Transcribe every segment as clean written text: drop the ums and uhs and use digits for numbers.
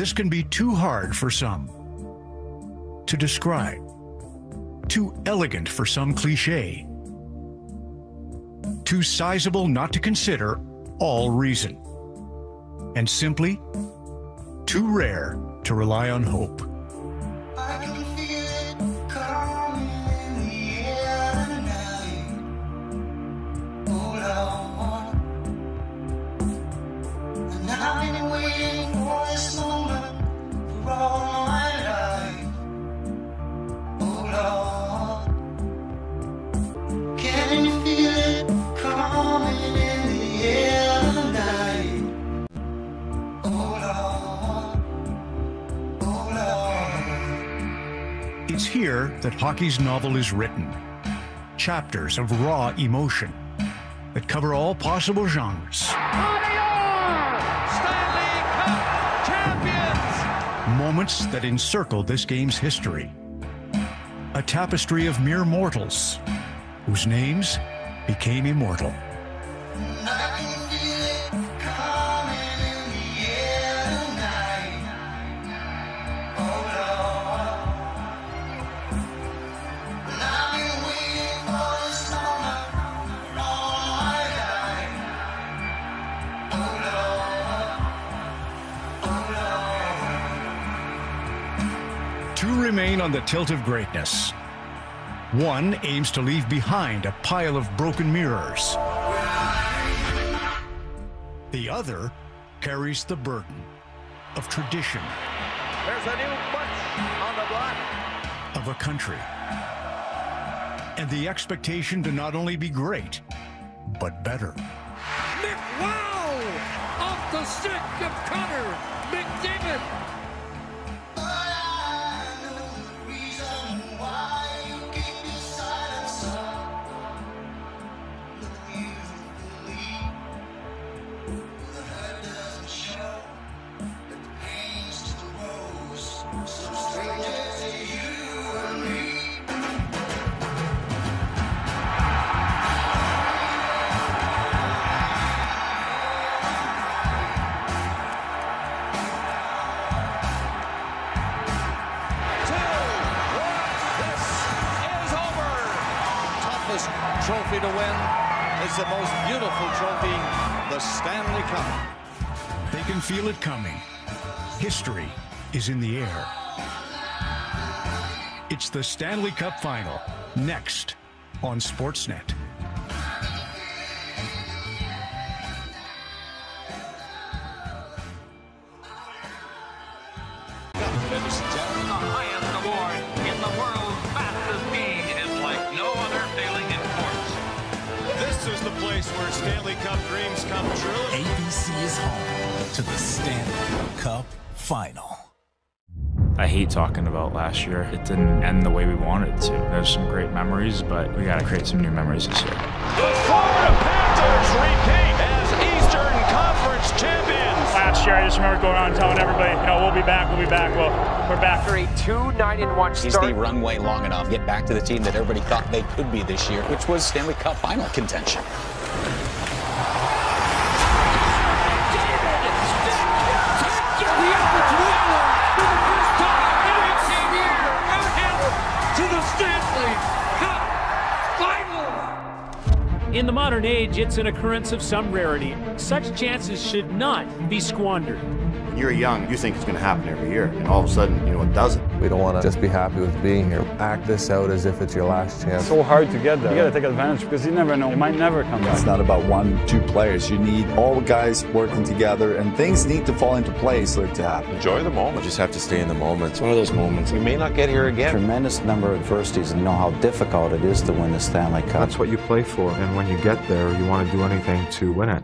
This can be too hard for some to describe, too elegant for some cliché, too sizable not to consider all reason, and simply too rare to rely on hope. I can feel it coming in the air tonight. All I want, and I've been waiting for this moment for all my life. All I want, can you feel it coming in the air tonight? All I want. It's here that hockey's novel is written. Chapters of raw emotion that cover all possible genres. Stanley Cup champions! Moments that encircle this game's history. A tapestry of mere mortals whose names became immortal. And I can feel it coming in the air tonight. Hold on. And I've been waiting for this moment for all my life. Hold on. Two remain on the tilt of greatness. One aims to leave behind a pile of broken mirrors. The other carries the burden of tradition, There's a new bunch on the block. of a country, and the expectation to not only be great, but better. McWow! Off the stick of Connor McDavid! But I know the reason why you keep your silence up. No, you believe the hurt doesn't show, but the pain's to the rose. So stranger to you and me. Toughest trophy to win is the most beautiful trophy, the Stanley Cup. They can feel it coming. History is in the air. It's the Stanley Cup Final, next on Sportsnet. Ladies and gentlemen, The highest award in the world's fastest game is like no other sailing in sports. this is the place where Stanley Cup dreams come true. ABC is home to the Stanley Cup Final. I hate talking about last year. It didn't end the way we wanted it to. There's some great memories, but we got to create some new memories this year. The Florida Panthers repeat as Eastern Conference champions. Last year, I just remember going around and telling everybody, we'll be back, we'll be back. Well, we're back. After a 2-9-1 He's start. the runway long enough to get back to the team that everybody thought they could be this year, which was Stanley Cup final contention. In the modern age, it's an occurrence of some rarity. Such chances should not be squandered. When you're young, you think it's going to happen every year, and all of a sudden, it doesn't. We don't want to just be happy with being here. Act this out as if it's your last chance. It's so hard to get there. You got to take advantage because you never know. It might never come back. It's not about 1-2 players. You need all the guys working together, and things need to fall into place for it to happen. Enjoy the moment. You just have to stay in the moment. It's one of those moments. We may not get here again. Tremendous number of adversities and know how difficult it is to win the Stanley Cup. That's what you play for, and when you get there, you want to do anything to win it.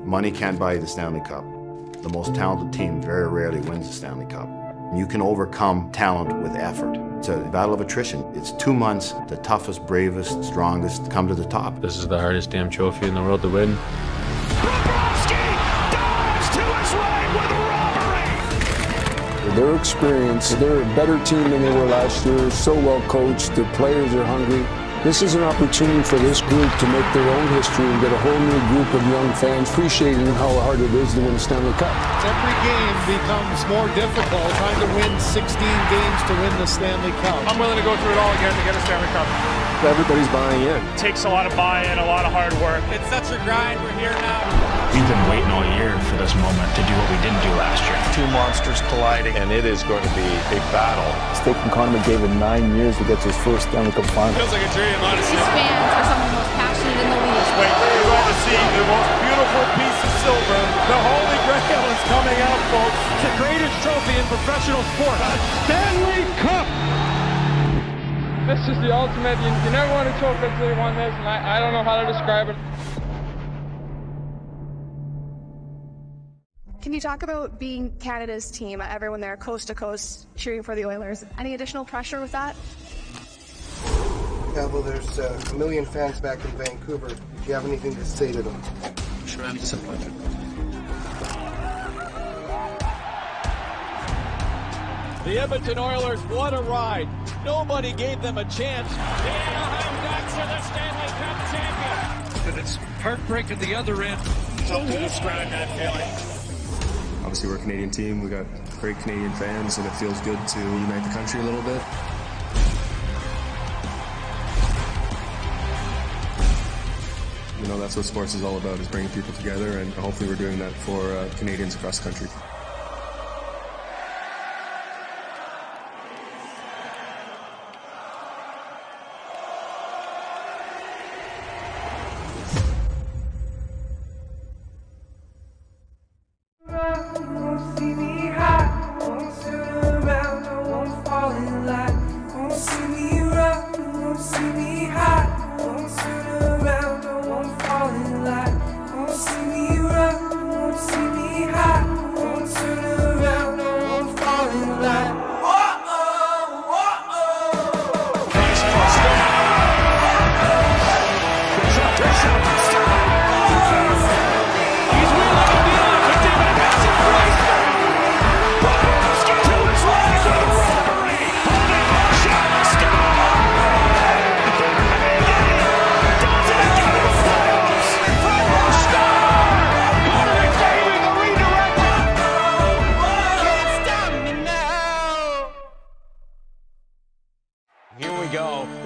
Money can't buy you the Stanley Cup. The most talented team very rarely wins the Stanley Cup. You can overcome talent with effort. It's a battle of attrition. It's 2 months, the toughest, bravest, strongest come to the top. This is the hardest damn trophy in the world to win. Their experience, they're a better team than they were last year. So well coached. Their players are hungry. This is an opportunity for this group to make their own history and get a whole new group of young fans appreciating how hard it is to win a Stanley Cup. Every game becomes more difficult, trying to win 16 games to win the Stanley Cup. I'm willing to go through it all again to get a Stanley Cup. Everybody's buying in. It takes a lot of buy-in, a lot of hard work. It's such a grind. We're here now. We've been waiting all year for this moment to do what we didn't do last year. Two monsters colliding, and it is going to be a battle. Steak from Conor McDavid 9 years to get to his first Stanley Cup final. Feels like a dream, honestly. These fans are some of the most passionate in the league. Wait, you're going to see the most beautiful piece of silver. The Holy Grail is coming out, folks. It's the greatest trophy in professional sports. Stanley Cup! This is the ultimate. You never want to choke until you won this, and I don't know how to describe it. Can you talk about being Canada's team, everyone there coast to coast cheering for the Oilers? Any additional pressure with that? Yeah, well, there's a million fans back in Vancouver. Do you have anything to say to them? Sure, it's a pleasure. The Edmonton Oilers, what a ride. Nobody gave them a chance. The Anaheim Ducks are the Stanley Cup champions. But it's heartbreak at the other end. Tough to describe that feeling. Obviously, we're a Canadian team. We got great Canadian fans, and it feels good to unite the country a little bit. You know, that's what sports is all about, is bringing people together, and hopefully we're doing that for Canadians across the country.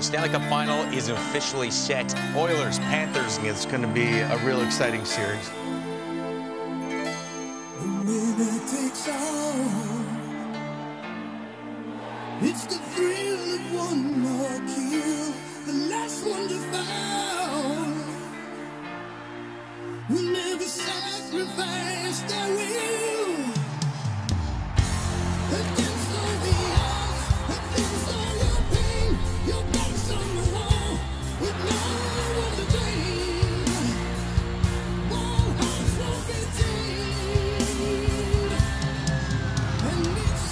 Stanley Cup final is officially set. Oilers, Panthers. It's going to be a real exciting series. It's the thrill of one more kill, the last one to fall. We'll never sacrifice their will. Against all the odds, against all your pain, your back's on the wall, with no one to blame. All hearts won't be tamed, and it's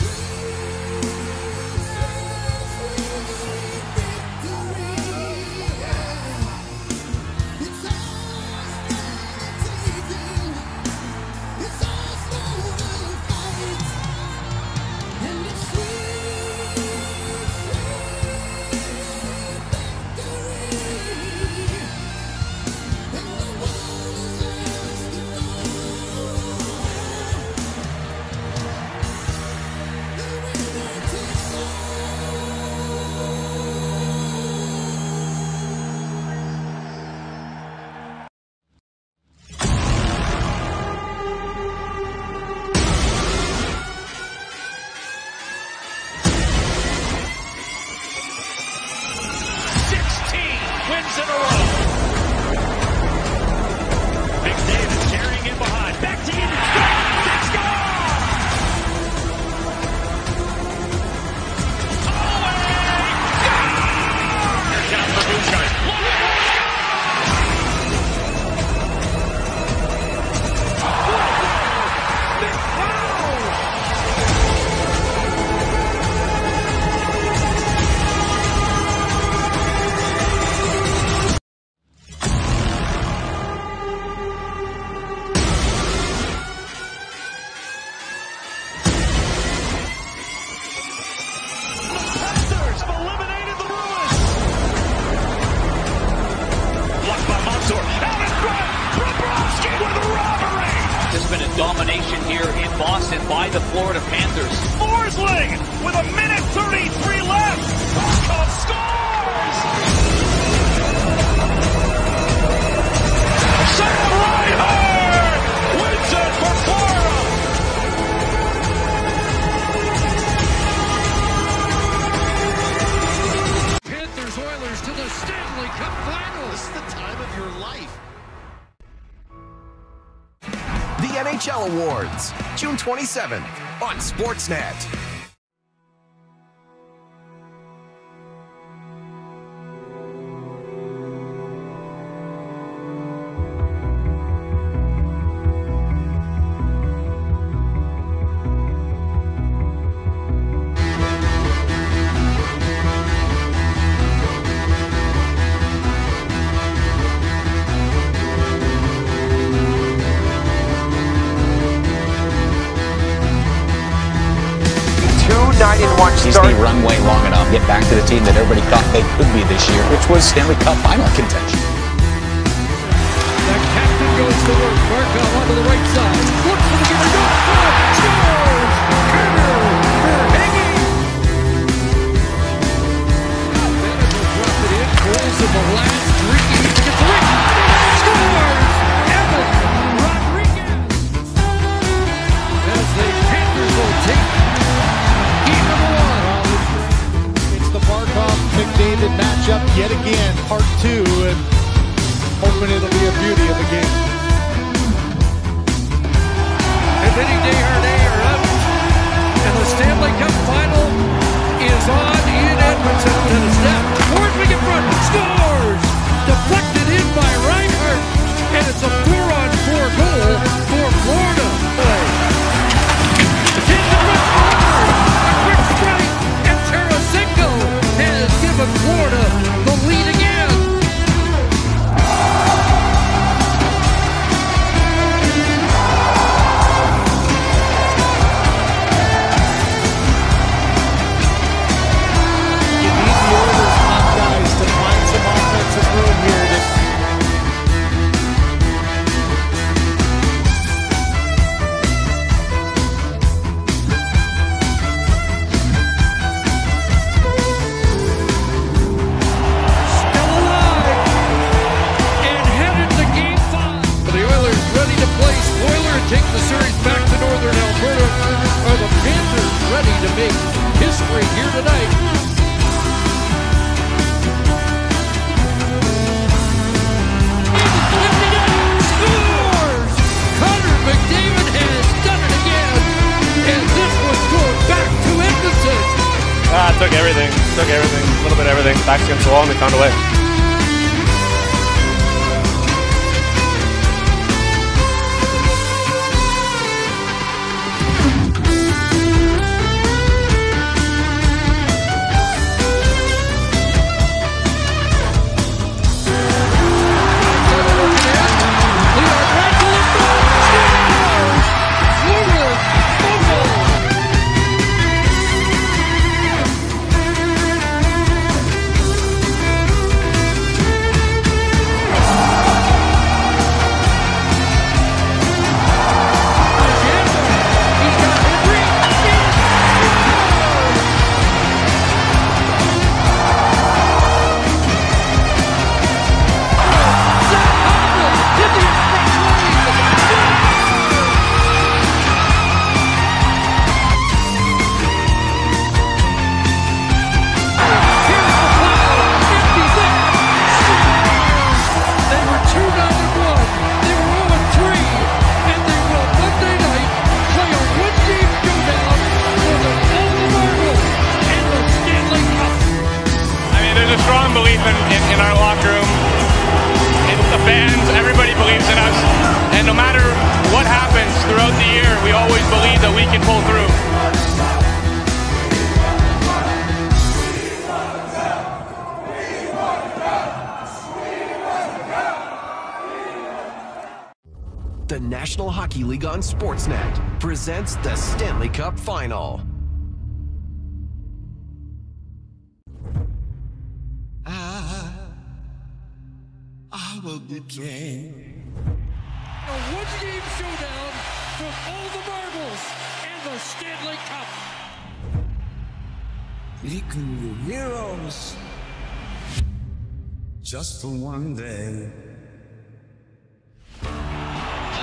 domination here in Boston by the Florida Panthers. Forsling with a minute 33 left. Barkov scores! Sam Reinhart wins it for Florida. Panthers Oilers to the Stanley Cup Final. This is the time of your life. The NHL Awards, June 27th on Sportsnet. He's the runway long enough to get back to the team that everybody thought they could be this year, which was Stanley Cup final contention. The captain goes to work. Barkov onto the right side. Looks for the giver. Scores! Carter hanging. Benedict dropped it in. Pulls in the last. Ricky to get the ring. Scores! Evan Rodriguez. As the Panthers will take game number 1. It's the Barkov-McDavid matchup yet again, part 2, and hoping it'll be a beauty of a game. If any Desharnais are out, and the Stanley Cup final is on in Edmonton. And a snap. Forsling in front. Scores! Deflected in by Reinhart. And it's a 4-on-4 goal for Florida. Florida, the lead again. You need the Oilers top guys to find some offensive room here. Take the series back to Northern Alberta. Are the Panthers ready to make history here tonight? Scores! Connor McDavid has done it again. And this one's going back to Edmonton. Took everything. A little bit of everything. Backs against the wall and they found a way. in our locker room. It's the fans, everybody believes in us. And no matter what happens throughout the year, we always believe that we can pull through. The National Hockey League on Sportsnet presents the Stanley Cup Final. I will be king. A one-game showdown from all the marbles and the Stanley Cup. We can be heroes just for one day. The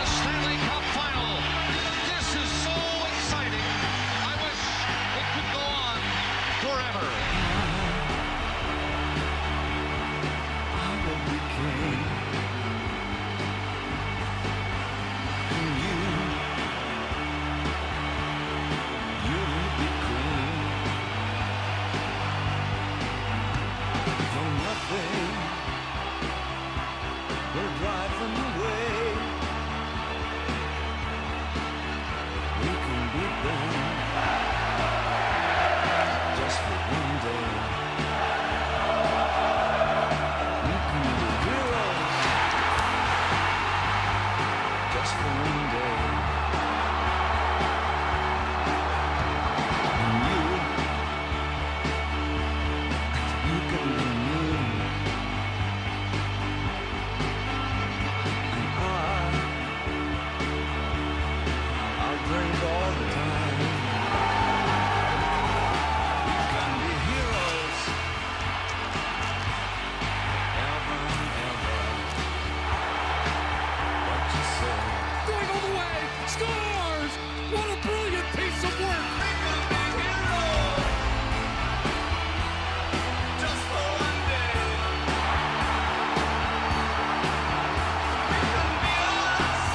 Stanley Cup final. This is so exciting. I wish it could go on forever. I will be king. And you will be queen. From nothing, we're driving away. We can beat them just for one day. We can be heroes just for one day. And you can be me. I'll drink all the time. We can be heroes ever and ever. What you say? Going all the way, scores! What a brilliant piece of work! We can be heroes just for one day. We can be us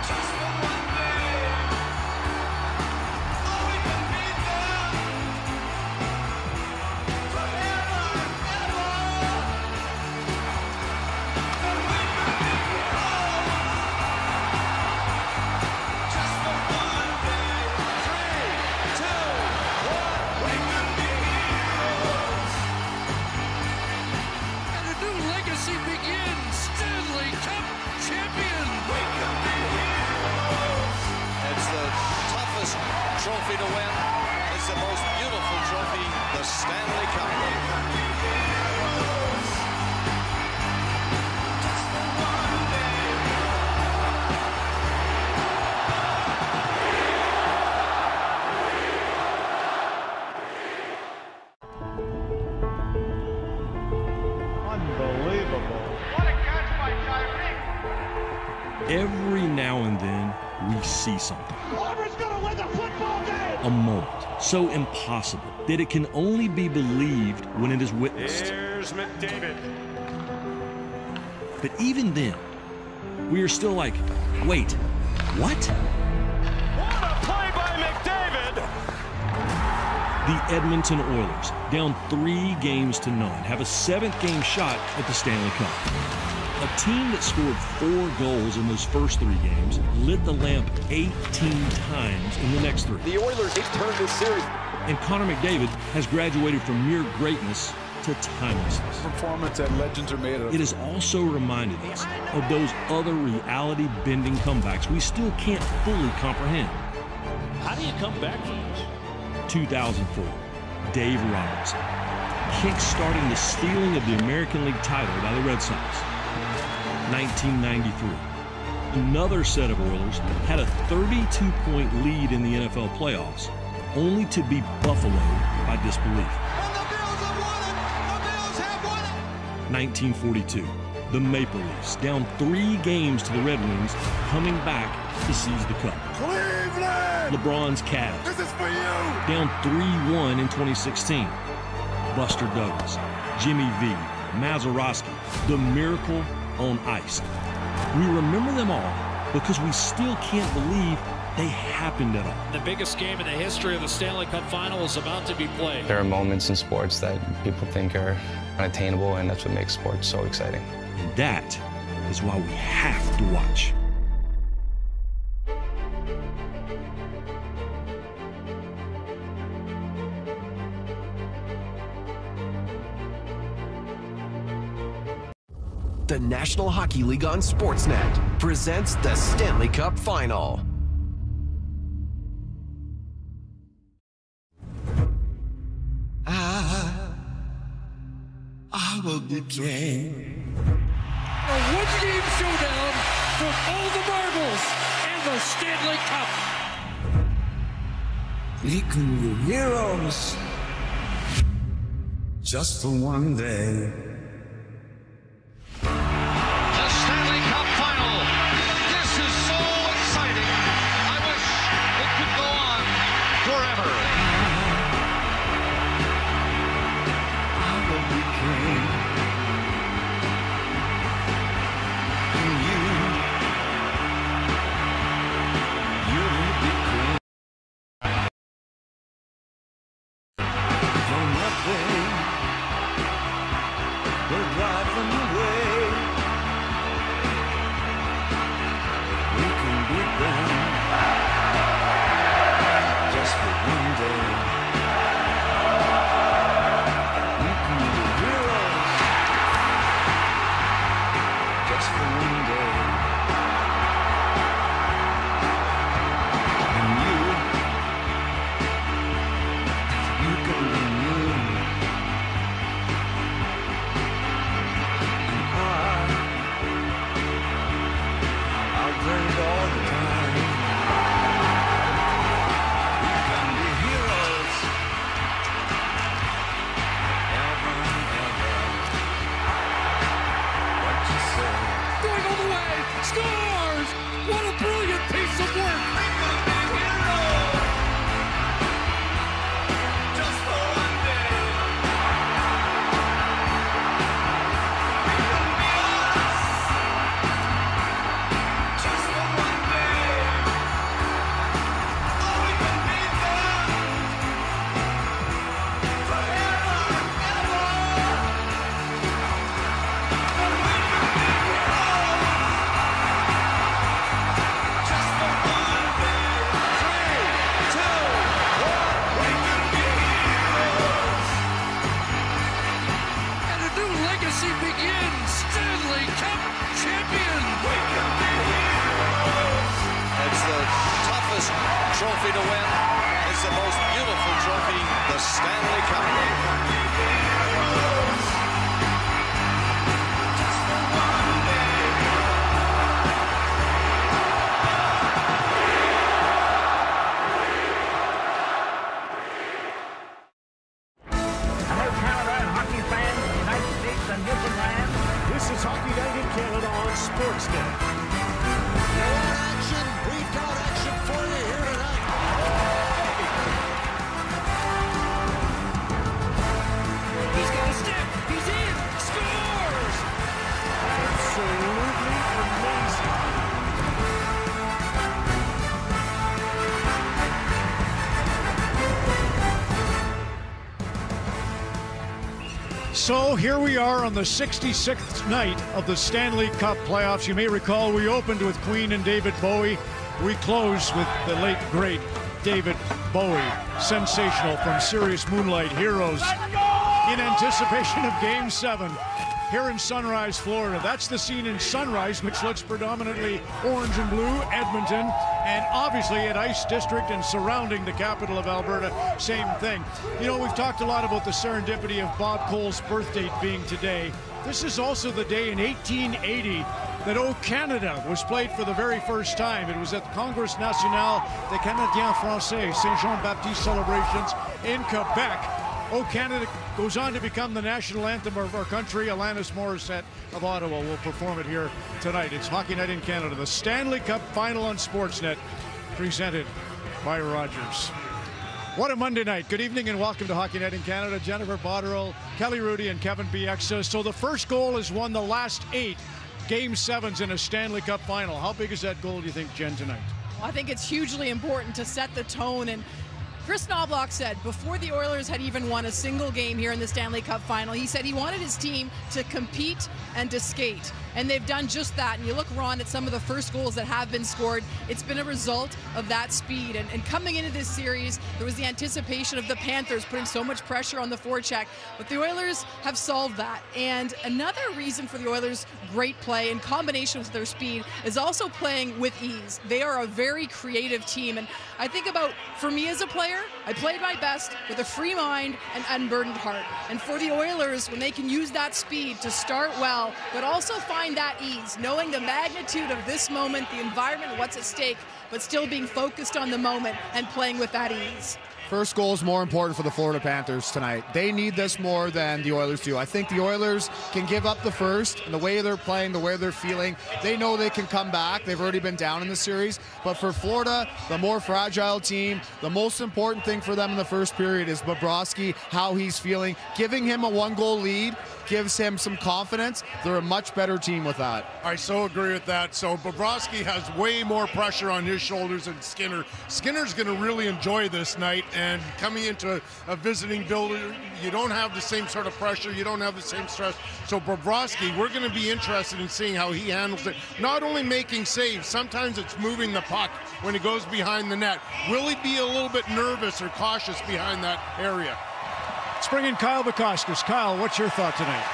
just for one day. Oh, we can beat them forever and ever. And we can be heroes just for one day. 3, 2, 1. We can be heroes. And a new legacy begins! Stanley Cup champion! We can be heroes. It's the toughest trophy to win. It's the most beautiful trophy, the Stanley Cup. Just for one day. Unbelievable. What a catch by Tyreek. Every now and then, we see something. Whoever's gonna win the football game. A moment so impossible that it can only be believed when it is witnessed. Here's McDavid. But even then, we are still like, wait, what? What a play by McDavid! The Edmonton Oilers, down 3-0, have a 7th-game shot at the Stanley Cup. A team that scored 4 goals in those first 3 games lit the lamp 18 times in the next 3. The Oilers, they turned this series. And Connor McDavid has graduated from mere greatness to timelessness. Performance that legends are made of. It has also reminded us of those other reality-bending comebacks we still can't fully comprehend. How do you come back from this? 2004, Dave Robertson, kick-starting the stealing of the American League title by the Red Sox. 1993, another set of Oilers had a 32-point lead in the NFL playoffs, only to be buffaloed by disbelief. And the Bills have won it. The Bills have won it. 1942, the Maple Leafs, down 3 games to the Red Wings, coming back to seize the cup. Cleveland! LeBron's Cavs, This is for you. down 3-1 in 2016. Buster Douglas, Jimmy V, Mazeroski, the miracle on ice. We remember them all because we still can't believe they happened at all. The biggest game in the history of the Stanley Cup final is about to be played. There are moments in sports that people think are unattainable, and that's what makes sports so exciting. And that is why we have to watch. The National Hockey League on Sportsnet presents the Stanley Cup Final. I will be king. A one-game showdown for all the marbles and the Stanley Cup. We can be heroes just for one day. The Stanley Cup final. This is so exciting. I wish it could go on forever. I will be king. And you will be queen. From nothing, we're driving away. We can beat them just for one day. We can be heroes just for one day. And you can be me. And I'll drink all the time. We can be heroes ever and ever. What you say? Going all the way, scores! What a brilliant piece of work! Just for one day. We can be us. Just for one day. Oh, we can be them forever and ever. And we can be heroes just for one day. 3, 2, 1. We can be heroes. And a new legacy begins! Stanley Cup champion! We can be heroes. It's the toughest trophy to win. It's the most beautiful trophy, the Stanley Cup. Just for one day. Hello, Canada and hockey fans of the United States and Newfoundland. This is Hockey Night in Canada on Sportsnet. You want action? We've got action for you here tonight. He's got a step! He's in! Scores! Absolutely amazing. So here we are on the 66th night of the Stanley Cup playoffs. You may recall we opened with Queen and David Bowie. We close with the late, great David Bowie. Sensational from Serious Moonlight Heroes. In anticipation of Game 7 here in Sunrise, Florida. That's the scene in Sunrise, which looks predominantly orange and blue, Edmonton, and obviously at Ice District and surrounding the capital of Alberta, same thing. You know, we've talked a lot about the serendipity of Bob Cole's birth date being today. This is also the day in 1880 that O Canada was played for the very first time. It was at the Congrès National des Canadiens Français, Saint Jean-Baptiste celebrations in Quebec. O Canada goes on to become the national anthem of our country. Alanis Morissette of Ottawa will perform it here tonight. It's Hockey Night in Canada, the Stanley Cup final on Sportsnet, presented by Rogers. What a Monday night. Good evening and welcome to Hockey Night in Canada. Jennifer Botterill, Kelly Rudy, and Kevin BX. So the first goal has won the last 8 Game 7s in a Stanley Cup final. How big is that goal, do you think, Jen, tonight? Well, I think it's hugely important to set the tone. And Chris Knobloch said before the Oilers had even won a single game here in the Stanley Cup final, he said he wanted his team to compete and to skate. And they've done just that. And you look, Ron, at some of the first goals that have been scored, it's been a result of that speed. And coming into this series, there was the anticipation of the Panthers putting so much pressure on the forecheck. But the Oilers have solved that. And another reason for the Oilers' great play in combination with their speed is also playing with ease. They are a very creative team. And I think about, for me as a player, I played my best with a free mind and unburdened heart. And for the Oilers, when they can use that speed to start well, but also find find that ease, knowing the magnitude of this moment, the environment, what's at stake, but still being focused on the moment and playing with that ease? First goal is more important for the Florida Panthers tonight. They need this more than the Oilers do. I think the Oilers can give up the first, and the way they're playing, the way they're feeling, they know they can come back. They've already been down in the series. But for Florida, the more fragile team, the most important thing for them in the first period is Bobrovsky, how he's feeling. Giving him a one-goal lead gives him some confidence. They're a much better team with that. I so agree with that. So Bobrovsky has way more pressure on his shoulders than Skinner. Skinner's going to really enjoy this night, and coming into a visiting building, you don't have the same sort of pressure, you don't have the same stress. So Bobrovsky, we're going to be interested in seeing how he handles it. Not only making saves, sometimes it's moving the puck when it goes behind the net. Will he be a little bit nervous or cautious behind that area? Let's bring in Kyle Bukauskas. Kyle, what's your thought tonight?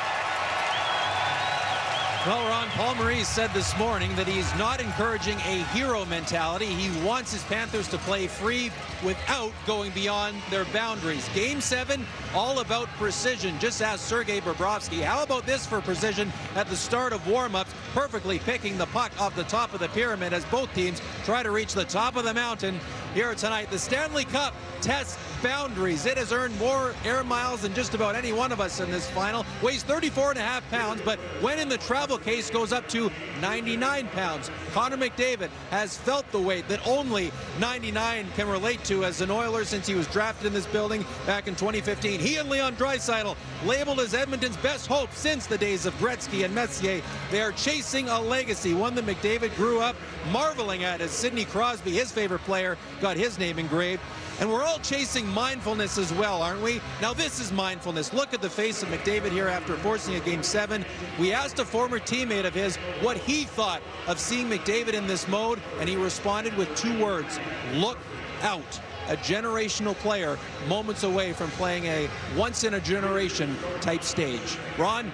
Well, Ron, Paul Maurice said this morning that he's not encouraging a hero mentality. He wants his Panthers to play free without going beyond their boundaries. Game 7, all about precision. Just ask Sergei Bobrovsky. How about this for precision at the start of warm-ups, perfectly picking the puck off the top of the pyramid as both teams try to reach the top of the mountain here tonight. The Stanley Cup tests boundaries. It has earned more air miles than just about any one of us in this final. Weighs 34.5 pounds, but when in the travel case goes up to 99 pounds. Connor McDavid has felt the weight that only 99 can relate to as an Oiler since he was drafted in this building back in 2015. He and Leon Draisaitl, labeled as Edmonton's best hope since the days of Gretzky and Messier. They are chasing a legacy, one that McDavid grew up marveling at as Sidney Crosby, his favorite player, got his name engraved. And we're all chasing mindfulness as well, aren't we? Now this is mindfulness. Look at the face of McDavid here after forcing a Game 7. We asked a former teammate of his what he thought of seeing McDavid in this mode, and he responded with 2 words: look out. A generational player, moments away from playing a once-in-a-generation type stage. Ron?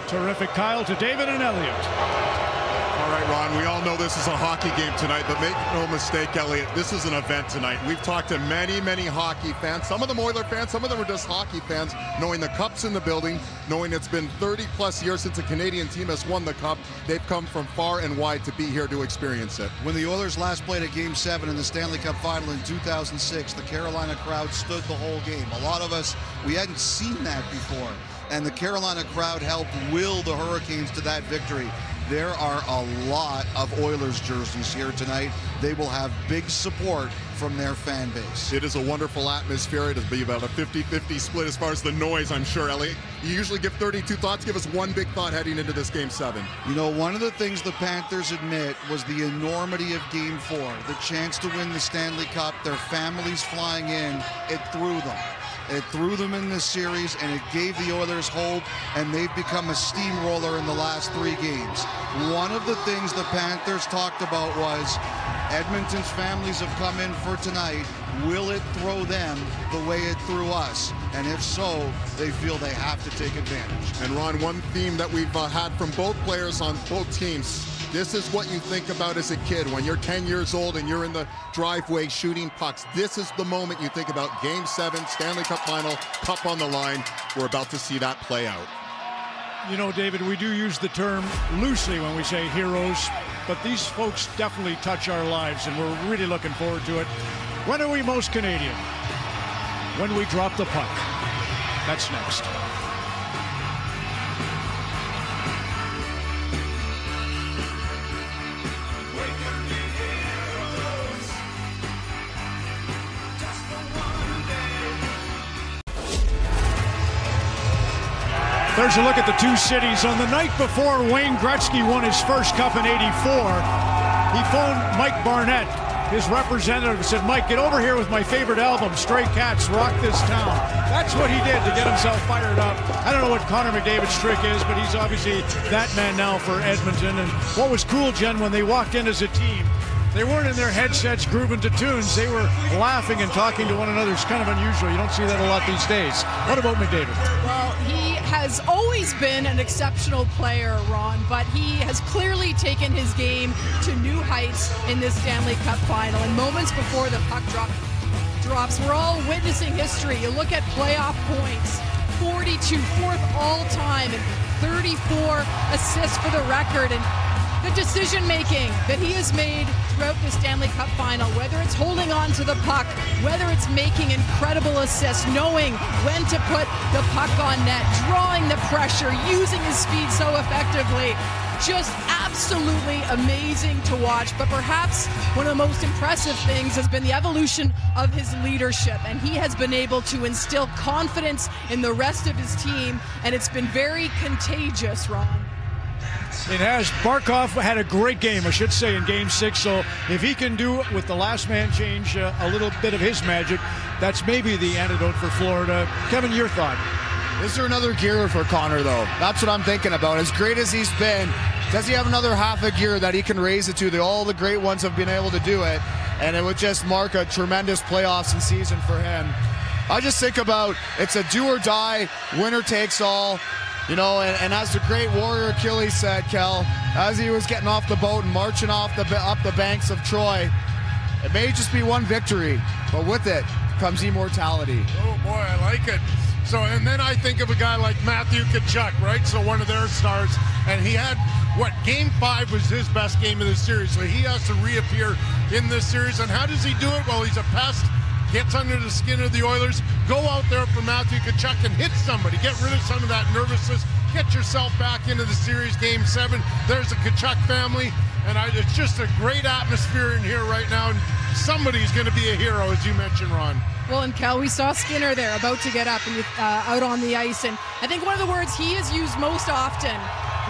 Terrific. Kyle, to David and Elliot. All right, Ron, we all know this is a hockey game tonight, but make no mistake, Elliot, this is an event tonight. We've talked to many, many hockey fans, some of them Oiler fans, some of them are just hockey fans, knowing the Cup's in the building, knowing it's been 30-plus years since a Canadian team has won the Cup. They've come from far and wide to be here to experience it. When the Oilers last played a Game 7 in the Stanley Cup Final in 2006, the Carolina crowd stood the whole game. A lot of us, we hadn't seen that before, and the Carolina crowd helped will the Hurricanes to that victory. There are a lot of Oilers jerseys here tonight. They will have big support from their fan base. It is a wonderful atmosphere. It'll be about a 50-50 split as far as the noise, I'm sure, Elliot. You usually give 32 thoughts. Give us one big thought heading into this Game 7. You know, one of the things the Panthers admit was the enormity of Game 4, the chance to win the Stanley Cup, their families flying in. It threw them. It threw them in this series, and it gave the Oilers hope, and they've become a steamroller in the last 3 games. One of the things the Panthers talked about was Edmonton's families have come in for tonight. Will it throw them the way it threw us? And if so, they feel they have to take advantage. And Ron, one theme that we've had from both players on both teams, this is what you think about as a kid when you're 10 years old and you're in the driveway shooting pucks. This is the moment you think about Game 7, Stanley Cup Final, Cup on the line. We're about to see that play out. You know, David, we do use the term loosely when we say heroes, but these folks definitely touch our lives, and we're really looking forward to it. When are we most Canadian? When we drop the puck. That's next. There's a look at the two cities. On the night before Wayne Gretzky won his first cup in '84, he phoned Mike Barnett, his representative, and said, "Mike, get over here with my favorite album, Stray Cats Rock This Town." That's what he did to get himself fired up. I don't know what Connor McDavid's trick is, but he's obviously that man now for Edmonton. And what was cool, Jen, when they walked in as a team, they weren't in their headsets grooving to tunes. They were laughing and talking to one another. It's kind of unusual. You don't see that a lot these days. What about McDavid? Well, he has always been an exceptional player, Ron, but he has clearly taken his game to new heights in this Stanley Cup Final. And moments before the puck drops, we're all witnessing history. You look at playoff points, 42, fourth all-time, and 34 assists for the record. And the decision-making that he has made throughout the Stanley Cup final, whether it's holding on to the puck, whether it's making incredible assists, knowing when to put the puck on net, drawing the pressure, using his speed so effectively, just absolutely amazing to watch. But perhaps one of the most impressive things has been the evolution of his leadership, and he has been able to instill confidence in the rest of his team, and it's been very contagious, Ron. It has. Barkov had a great game, I should say, in Game 6. So if he can do it with the last man change, a little bit of his magic, that's maybe the antidote for Florida. Kevin, your thought? Is there another gear for Connor, though? That's what I'm thinking about. As great as he's been, does he have another half a gear that he can raise it to? All the great ones have been able to do it, and it would just mark a tremendous playoffs and season for him. I just think about it's a do or die, winner takes all. You know, and as the great warrior Achilles said, Kel, as he was getting off the boat and marching up the banks of Troy, it may just be one victory, but with it comes immortality. Oh boy, I like it. So, and then I think of a guy like Matthew Tkachuk, right? So one of their stars, and he had, Game 5 was his best game of the series. So he has to reappear in this series. And how does he do it? Well, he's a pest. Gets under the skin of the Oilers. Go out there for Matthew Tkachuk and hit somebody. Get rid of some of that nervousness. Get yourself back into the series, Game 7. There's the Tkachuk family, and it's just a great atmosphere in here right now. And somebody's going to be a hero, as you mentioned, Ron. Well, and Kel, we saw Skinner there about to get up and out on the ice, and I think one of the words he has used most often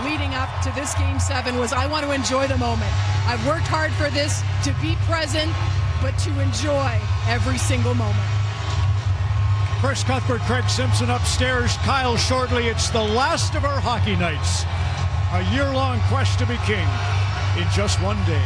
leading up to this Game 7 was, I want to enjoy the moment. I've worked hard for this, to be present, but to enjoy every single moment. Chris Cuthbert, Craig Simpson upstairs, Kyle Shortley. It's the last of our hockey nights. A year-long quest to be king in just one day.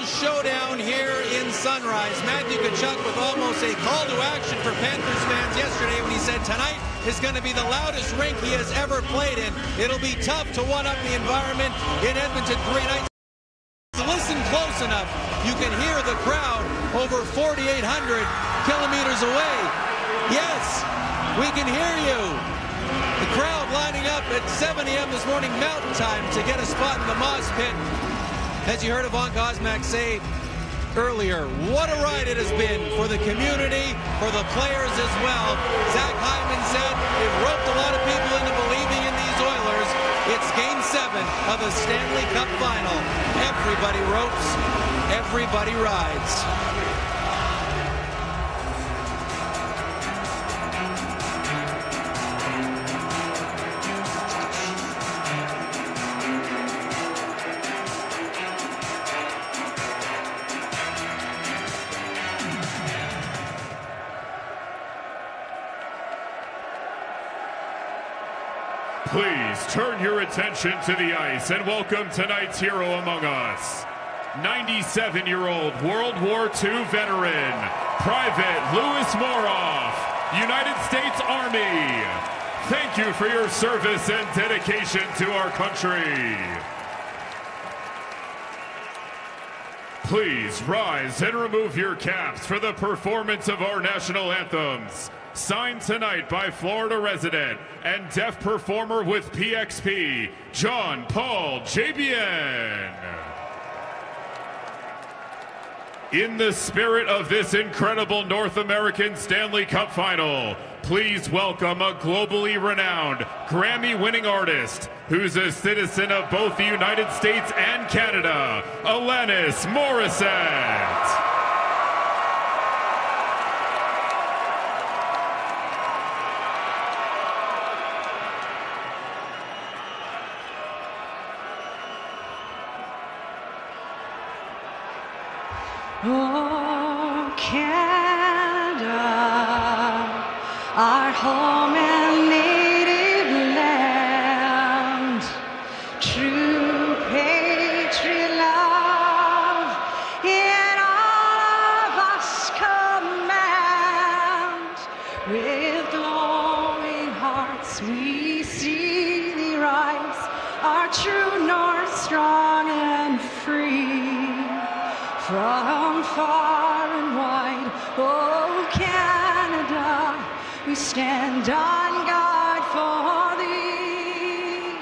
Showdown here in Sunrise. Matthew Tkachuk with almost a call to action for Panthers fans yesterday when he said tonight is going to be the loudest rink he has ever played in. It'll be tough to one-up the environment in Edmonton 3 nights. Listen close enough, you can hear the crowd over 4,800 kilometers away. Yes, we can hear you. The crowd lining up at 7 a.m. this morning Mountain Time to get a spot in the Moss Pit. As you heard Yvonne Gosmak say earlier, what a ride it has been for the community, for the players as well. Zach Hyman said it roped a lot of people into believing in these Oilers. It's Game 7 of the Stanley Cup Final. Everybody ropes, everybody rides. Please turn your attention to the ice and welcome tonight's hero among us. 97-year-old World War II veteran, Private Louis Moroff. United States Army, thank you for your service and dedication to our country. Please rise and remove your caps for the performance of our national anthems. Signed tonight by Florida resident and deaf performer with PXP, John Paul JBN. In the spirit of this incredible North American Stanley Cup final, please welcome a globally renowned Grammy-winning artist who's a citizen of both the United States and Canada, Alanis Morissette. Oh, Canada, our home and native land, true patriot love in all of us command. With glowing hearts we see thee rise, our true north strong and free. From far and wide, oh Canada, we stand on guard for thee.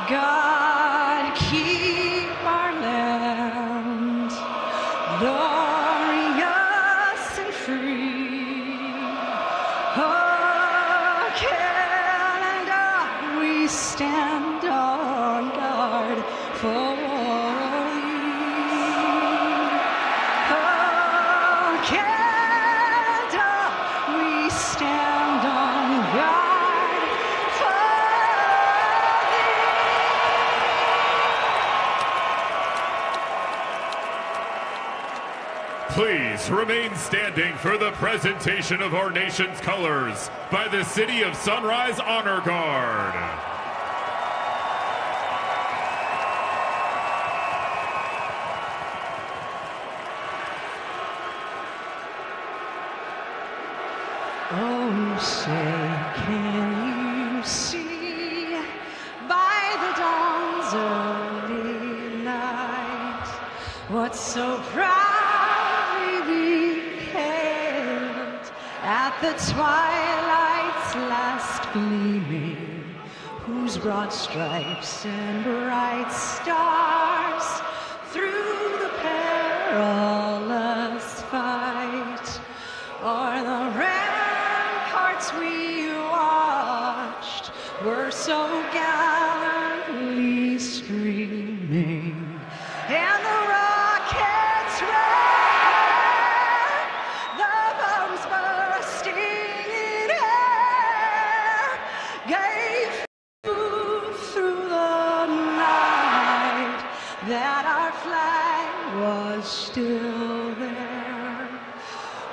God, keep our land glorious and free. Oh Canada, we stand on guard for thee. Please remain standing for the presentation of our nation's colors by the City of Sunrise Honor Guard. Oh, say, can you see by the dawn's early light what so proudly we hailed at the twilight's last gleaming, whose broad stripes and bright stars through the perilous fight o'er the ramparts we watched were so gallantly streaming, and the rockets ran, the bombs bursting in air, gave proof through the night that our flag was still there.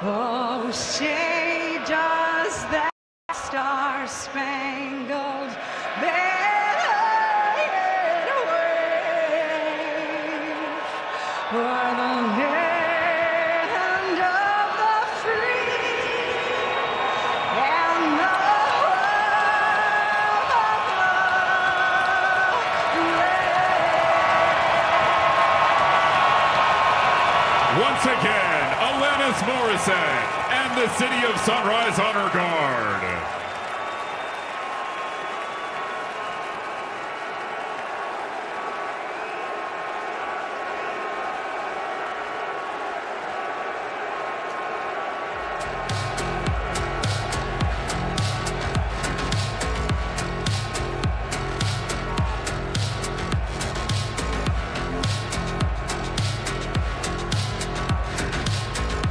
Oh, say does that star-spangled banner yet wave o'er the land of the free and the home of the Once again, Alanis Morissette and the City of Sunrise Honor Guard.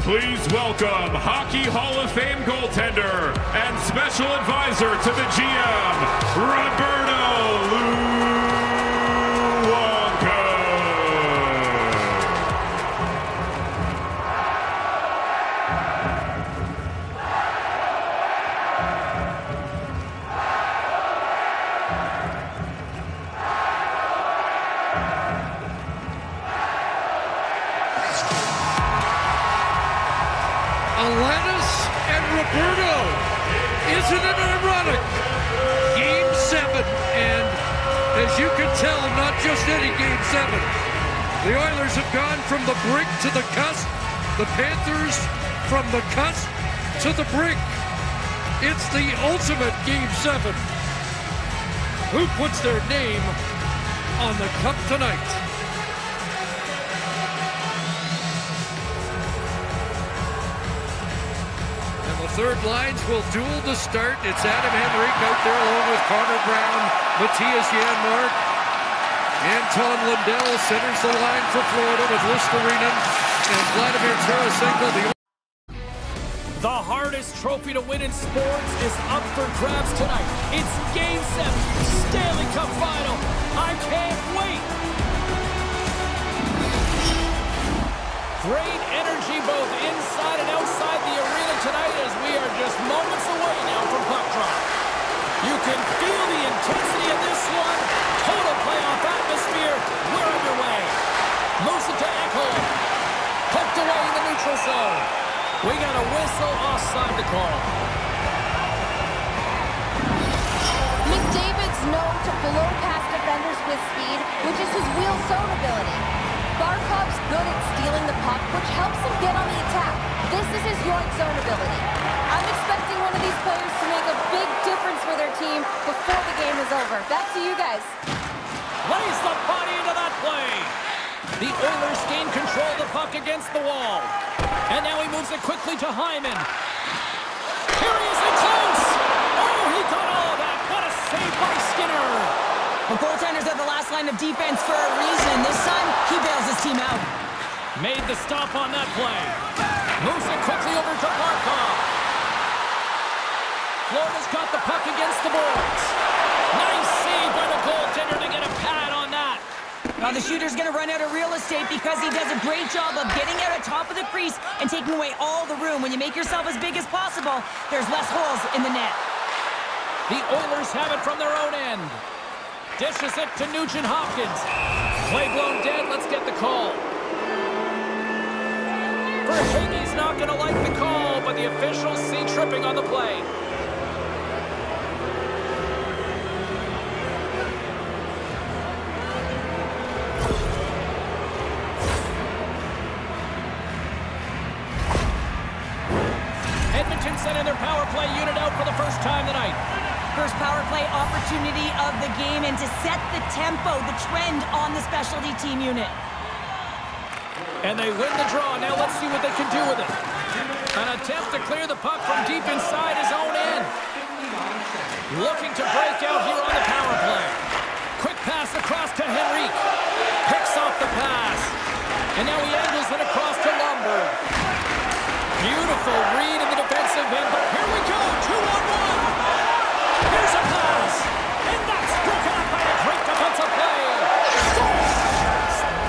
Please welcome Hockey Hall of Fame goaltender and special advisor to the GM, Roberto Luongo. Alanis and Bordeaux. Isn't it ironic? Game 7, and as you can tell, not just any Game 7. The Oilers have gone from the brink to the cusp. The Panthers from the cusp to the brink. It's the ultimate Game 7. Who puts their name on the cup tonight? And the third lines will duel to start. It's Adam Henrique out there along with Connor Brown, Matthias Janmark. Anton Lundell centers the line for Florida with Listerinen and Vladimir Tarasenko. The hardest trophy to win in sports is up for grabs tonight. It's Game 7, Stanley Cup Final. I can't wait. Great energy both inside and outside the arena tonight as we are just moments away now from puck drop. You can feel the intensity of this one. Total playoff atmosphere. We're underway. Moves it to Echo. Poked away in the neutral zone. We got a whistle offside to call. McDavid's known to blow past defenders with speed, which is his wheel zone ability. Barkov's good at stealing the puck, which helps him get on the attack. This is his York zone ability. I'm expecting one of these players to make a big difference for their team before the game is over. Back to you guys. Lays the body into that play. The Oilers gain control of the puck against the wall. And now he moves it quickly to Hyman. Here he is in close. Oh, he got all of that. What a save by Skinner. The goaltenders are the last line of defense for a reason. This time, he bails his team out. Made the stop on that play. Moves it quickly over to Barkov. Florida's got the puck against the boards. Nice save by the goaltender to get a pad on that. Now the shooter's going to run out of real estate because he does a great job of getting out on top of the crease and taking away all the room. When you make yourself as big as possible, there's less holes in the net. The Oilers have it from their own end. Dishes it to Nugent Hopkins. Play blown dead. Let's get the call. Verhaeghe's not going to like the call, but the officials see tripping on the play. Edmonton sending their power play unit out for the first time tonight. First power play opportunity of the game, and to set the tempo, the trend on the specialty team unit. And they win the draw. Now let's see what they can do with it. An attempt to clear the puck from deep inside his own end. Looking to break out here on the power play. Quick pass across to Henrique. Picks off the pass. And now he angles it across to Lomberg. Beautiful read in the defensive end, but here we go, 2-on-1. Here's a pass, and that's broken up by a great defensive play.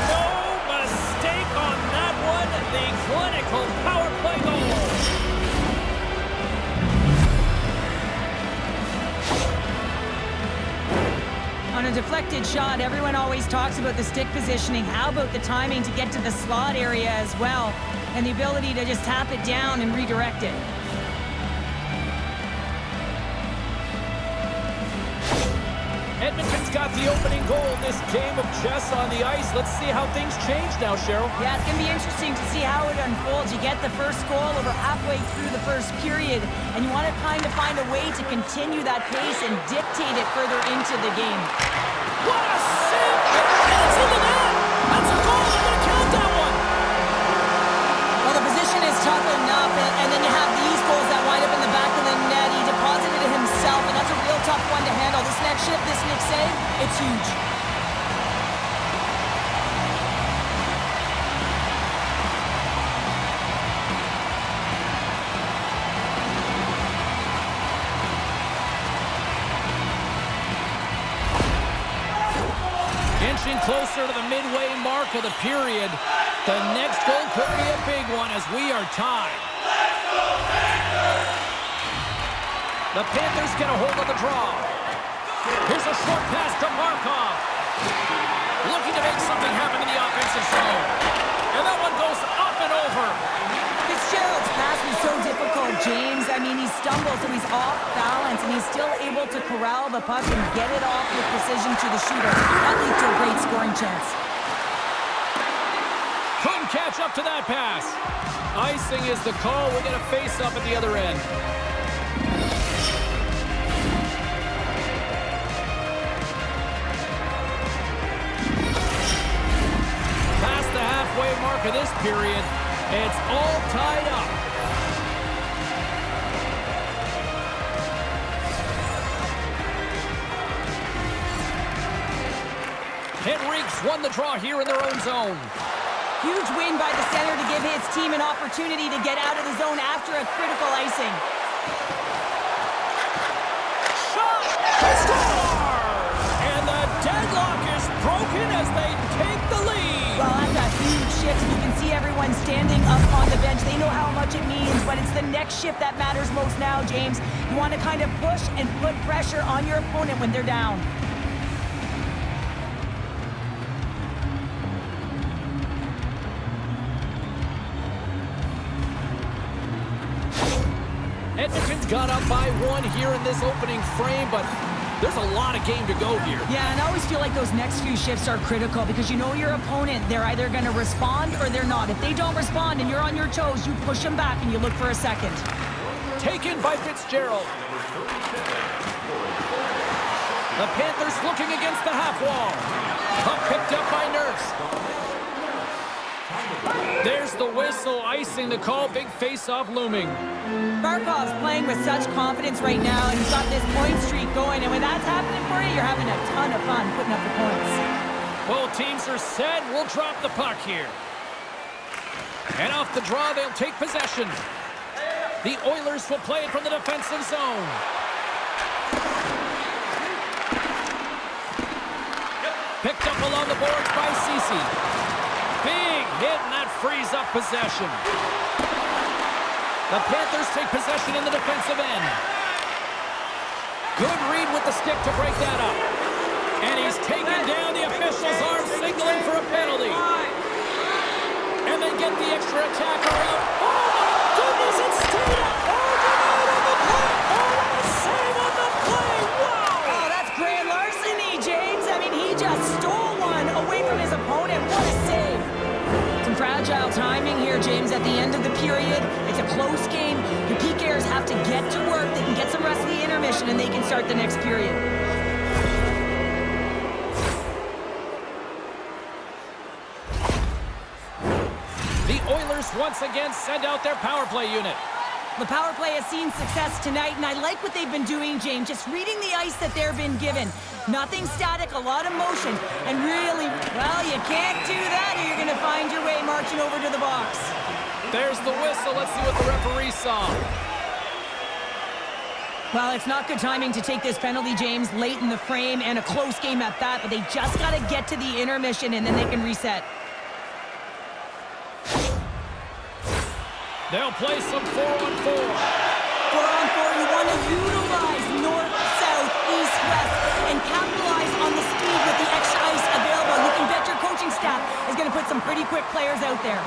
No mistake on that one, the clinical power play goal. On a deflected shot, everyone always talks about the stick positioning. How about the timing to get to the slot area as well, and the ability to just tap it down and redirect it. Edmonton's got the opening goal in this game of chess on the ice. Let's see how things change now, Cheryl. Yeah, it's going to be interesting to see how it unfolds. You get the first goal over halfway through the first period, and you want to kind of find a way to continue that pace and dictate it further into the game. What a save! It's in the net! That's a goal! I'm going to count that one! Well, the position is tough enough, and then you have these goals that wind up in the back of the net. He deposited it himself, and that's a real tough one to handle. This next shift, this next save, it's huge. Inching closer to the midway mark of the period. The next goal could be a big one as we are tied. The Panthers get a hold of the draw. Here's a short pass to Markov. Looking to make something happen in the offensive zone. And that one goes up and over. It's Fitzgerald's pass was so difficult, James. I mean, he stumbles, so he's off balance, and he's still able to corral the puck and get it off with precision to the shooter. That leads to a great scoring chance. Couldn't catch up to that pass. Icing is the call. We'll get a face-up at the other end. Past the halfway mark of this period, it's all tied up. Henriques won the draw here in their own zone. Huge win by the center to give his team an opportunity to get out of the zone after a critical icing. Shot! Scores! And the deadlock is broken as they take the lead. Well, that's a huge shift. You can see everyone standing up on the bench. They know how much it means, but it's the next shift that matters most now, James. You want to kind of push and put pressure on your opponent when they're down. Edmonton's got up by 1 here in this opening frame, but there's a lot of game to go here. Yeah, and I always feel like those next few shifts are critical because you know your opponent, they're either going to respond or they're not. If they don't respond and you're on your toes, you push them back and you look for a second. Taken by Fitzgerald. The Panthers looking against the half wall. Puck picked up by Nurse. There's the whistle, icing the call, big face-off looming. Barkov's playing with such confidence right now, and he's got this point streak going, and when that's happening for you, you're having a ton of fun putting up the points. Both teams are set. We'll drop the puck here. And off the draw, they'll take possession. The Oilers will play it from the defensive zone. Picked up along the boards by Ceci. Big hit, and that frees up possession. The Panthers take possession in the defensive end. Good read with the stick to break that up. And he's taken down. The officials are signaling for a penalty. And they get the extra attacker out. Oh, my goodness, it stayed up. Oh, on the play. Oh, what a save on the play. Wow. Oh, that's grand larceny, James. I mean, he just stole one away from his opponent. What a save. Some fragile timing here, James, at the end of the period. It's a close game. Your PKers have to get to work. They can get some rest of the intermission, and they can start the next period. The Oilers once again send out their power play unit. The power play has seen success tonight, and I like what they've been doing, James, just reading the ice that they've been given. Nothing static, a lot of motion, and really, well, you can't do that or you're going to find your way marching over to the box. There's the whistle. Let's see what the referee saw. Well, it's not good timing to take this penalty, James, late in the frame and a close game at that, but they just got to get to the intermission and then they can reset. They'll play some 4-on-4. 4-on-4, you want to utilize north, south, east, west, and capitalize on the speed with the extra ice available. You can bet your coaching staff is going to put some pretty quick players out there.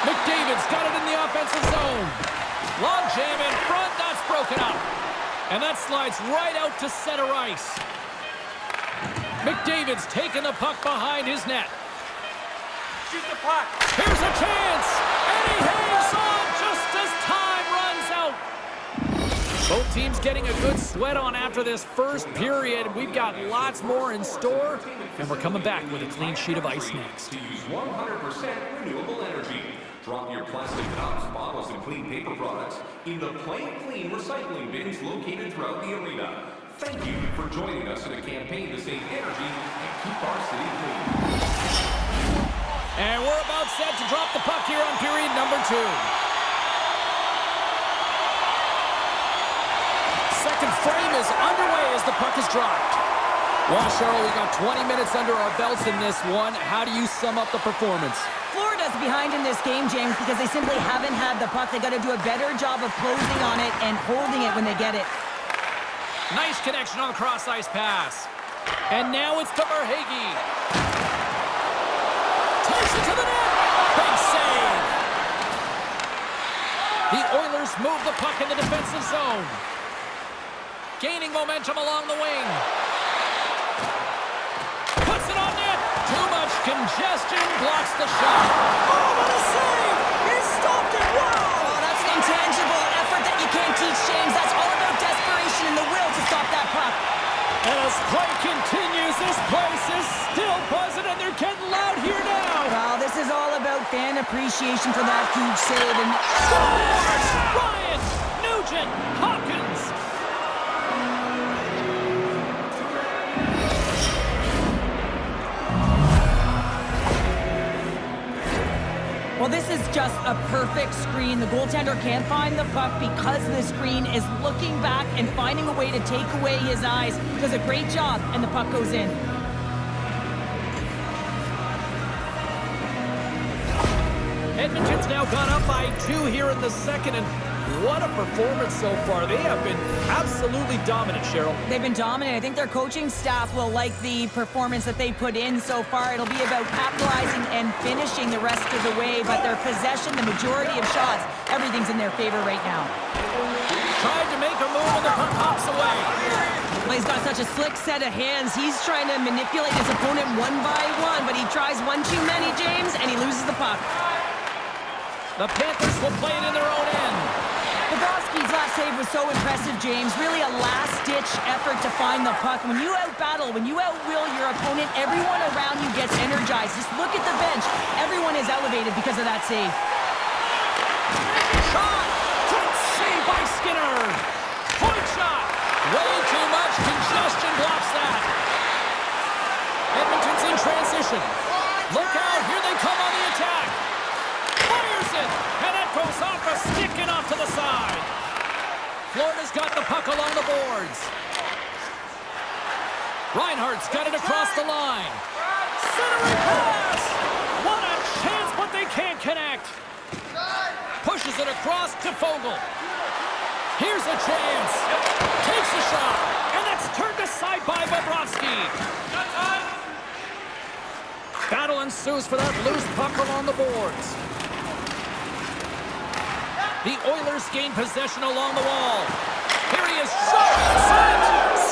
McDavid's got it in the offensive zone. Long jam in front, that's broken up. And that slides right out to center ice. McDavid's taking the puck behind his net. Shoot the puck. Here's a chance, and he hangs on just as time runs out. Both teams getting a good sweat on after this first period. We've got lots more in store, and we're coming back with a clean sheet of ice next. To use 100% renewable energy. Drop your plastic cups, bottles, and clean paper products in the Play Clean recycling bins located throughout the arena. Thank you for joining us in a campaign to save energy and keep our city clean. And we're about set to drop the puck here on period number 2. Second frame is underway as the puck is dropped. Well, Cheryl, we got 20 minutes under our belts in this one. How do you sum up the performance? Florida's behind in this game, James, because they simply haven't had the puck. They got to do a better job of closing on it and holding it when they get it. Nice connection on the cross-ice pass. And now it's to Verhaeghe. Takes it to the net. Big save. The Oilers move the puck in the defensive zone. Gaining momentum along the wing. Puts it on net. Too much congestion blocks the shot. Oh, what a save! He stopped it! Wow! Oh, that's an intangible effort that you can't teach, James. That's all about desperation and the will to stop that puck. And as play continues, this place is still buzzing, and they're getting loud here now. Well, this is all about fan appreciation for that huge save. And scores! Ryan Nugent Hopkins. Well, this is just a perfect screen. The goaltender can't find the puck because the screen is looking back and finding a way to take away his eyes. Does a great job, and the puck goes in. Edmonton's now gone up by 2 here in the second, and what a performance so far. They have been absolutely dominant, Cheryl. They've been dominant. I think their coaching staff will like the performance that they put in so far. It'll be about capitalizing and finishing the rest of the way, but their possession, the majority of shots, everything's in their favor right now. Tried to make a move, and the puck hops away. Well, he's got such a slick set of hands. He's trying to manipulate his opponent one by one, but he tries one too many, James, and he loses the puck. The Panthers will play it in their own end. Bobrovsky's last save was so impressive, James. Really a last-ditch effort to find the puck. When you out-battle, when you out-will your opponent, everyone around you gets energized. Just look at the bench. Everyone is elevated because of that save. Shot! Great save by Skinner. Point shot. Way too much congestion blocks that. Edmonton's in transition. Look out, here they come on the attack. Fires it, and it goes off a stick and off to the side. Florida's got the puck along the boards. Reinhardt's got it across the line. Centering pass! What a chance, but they can't connect. Pushes it across to Fogle. Here's a chance. Takes a shot, and that's turned aside by Bobrovsky. Battle ensues for that loose puck along the boards. The Oilers gain possession along the wall. Here he is, shot, set,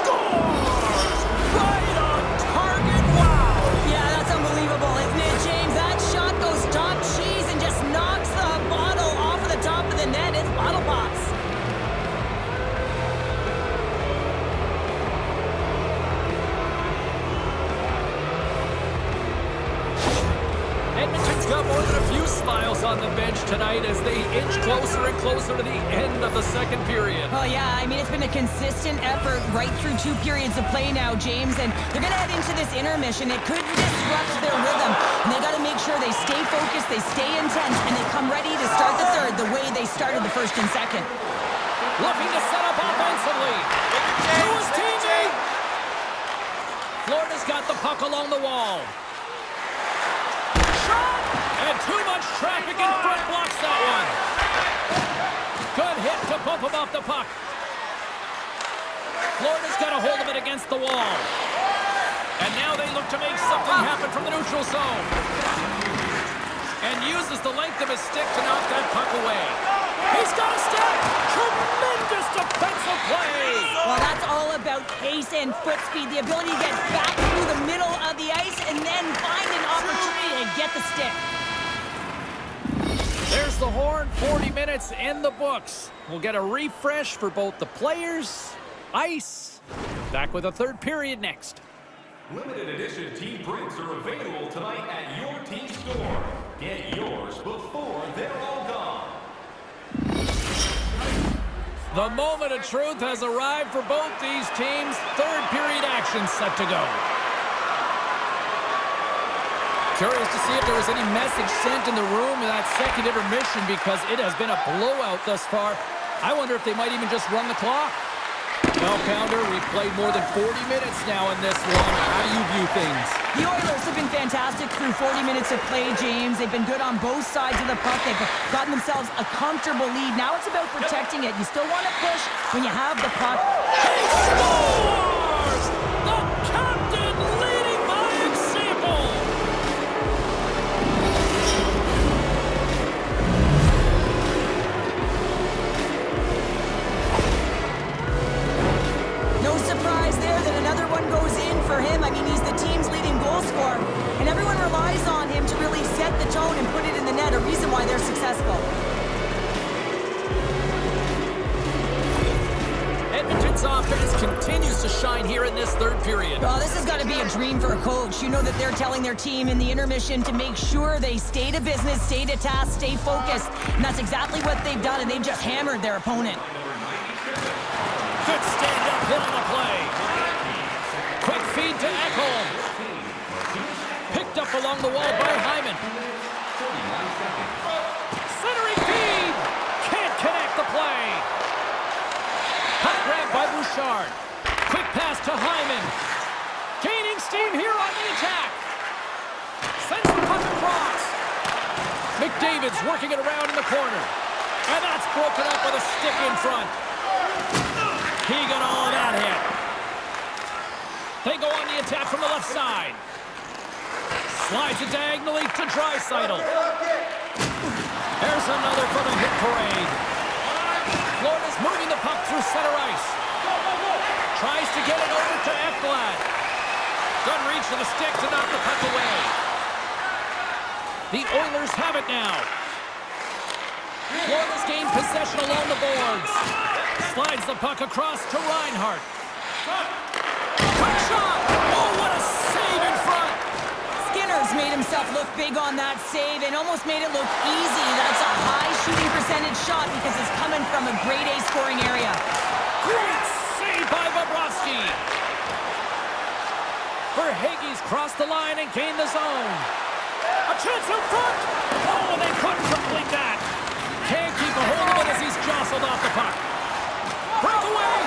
scores! Right on target, wow! Yeah, that's unbelievable, isn't it, James? That shot goes top cheese and just knocks the bottle off of the top of the net. It's bottle pops. Edmonton's got more than a few smiles on the bench tonight as they inch closer and closer to the end of the second period. Oh, yeah, I mean, it's been a consistent effort right through 2 periods of play now, James, and they're going to head into this intermission. It could disrupt their rhythm, and they got to make sure they stay focused, they stay intense, and they come ready to start the third the way they started the first and second. Looking to set up offensively. To his teammate. Florida's got the puck along the wall. Shot! And too much traffic in front blocks that one. Good hit to bump him off the puck. Florida's got a hold of it against the wall. And now they look to make something happen from the neutral zone. And uses the length of his stick to knock that puck away. He's got a step! Tremendous defensive play! Well, that's all about pace and foot speed, the ability to get back through the middle of the ice and then find an opportunity to get the stick. There's the horn, 40 minutes in the books. We'll get a refresh for both the players, ice. Back with a third period next. Limited edition team prints are available tonight at your team store. Get yours before they're all gone. The moment of truth has arrived for both these teams. Third period action set to go. Curious to see if there was any message sent in the room in that second intermission because it has been a blowout thus far. I wonder if they might even just run the clock. Well, Pounder, we've played more than 40 minutes now in this one. How do you view things? The Oilers have been fantastic through 40 minutes of play, James. They've been good on both sides of the puck. They've gotten themselves a comfortable lead. Now it's about protecting it. You still want to push when you have the puck. He scores! The captain leading by example! zone and put it in the net, a reason why they're successful. Edmonton's offense continues to shine here in this third period. Oh, this has got to be a dream for a coach. You know that they're telling their team in the intermission to make sure they stay to business, stay to task, stay focused. And that's exactly what they've done, and they've just hammered their opponent. Good stand-up hit on the play. Quick feed to Ekholm. Picked up along the wall by Hyman. Centering feed. Can't connect the play. Puck grab by Bouchard. Quick pass to Hyman. Gaining steam here on the attack. Sends the puck across. McDavid's working it around in the corner. And that's broken up with a stick in front. He got all of that hit. They go on the attack from the left side. Slides it diagonally to Draisaitl. There's another for the hit parade. Florida's moving the puck through center ice. Tries to get it over to Ekblad. Good reach for the stick to knock the puck away. The Oilers have it now. Florida's gained possession along the boards. Slides the puck across to Reinhart. Quick shot! Oh, what a save in front! Skinner's made himself look big on that save and almost made it look easy. That's a high shooting percentage shot because it's coming from a grade A scoring area. Great save by Bobrovsky. Verhaeghe's crossed the line and gained the zone. A chance in front! Oh, they couldn't complete that. Can't keep a hold of it as he's jostled off the puck. Breakaway!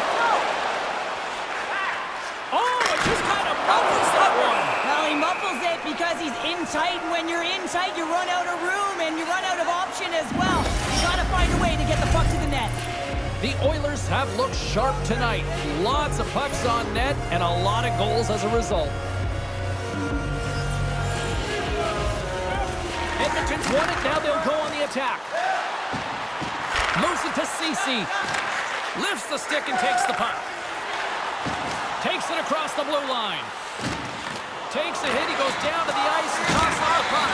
Oh, it just kind of muffles that one. Well, he muffles it because he's in tight, and when you're in tight, you run out of room, and you run out of option as well. You gotta find a way to get the puck to the net. The Oilers have looked sharp tonight. Lots of pucks on net, and a lot of goals as a result. Edmonton's won it, now they'll go on the attack. Moves it to Ceci. Lifts the stick and takes the puck. Takes it across the blue line. Takes a hit, he goes down to the ice and tosses on the puck.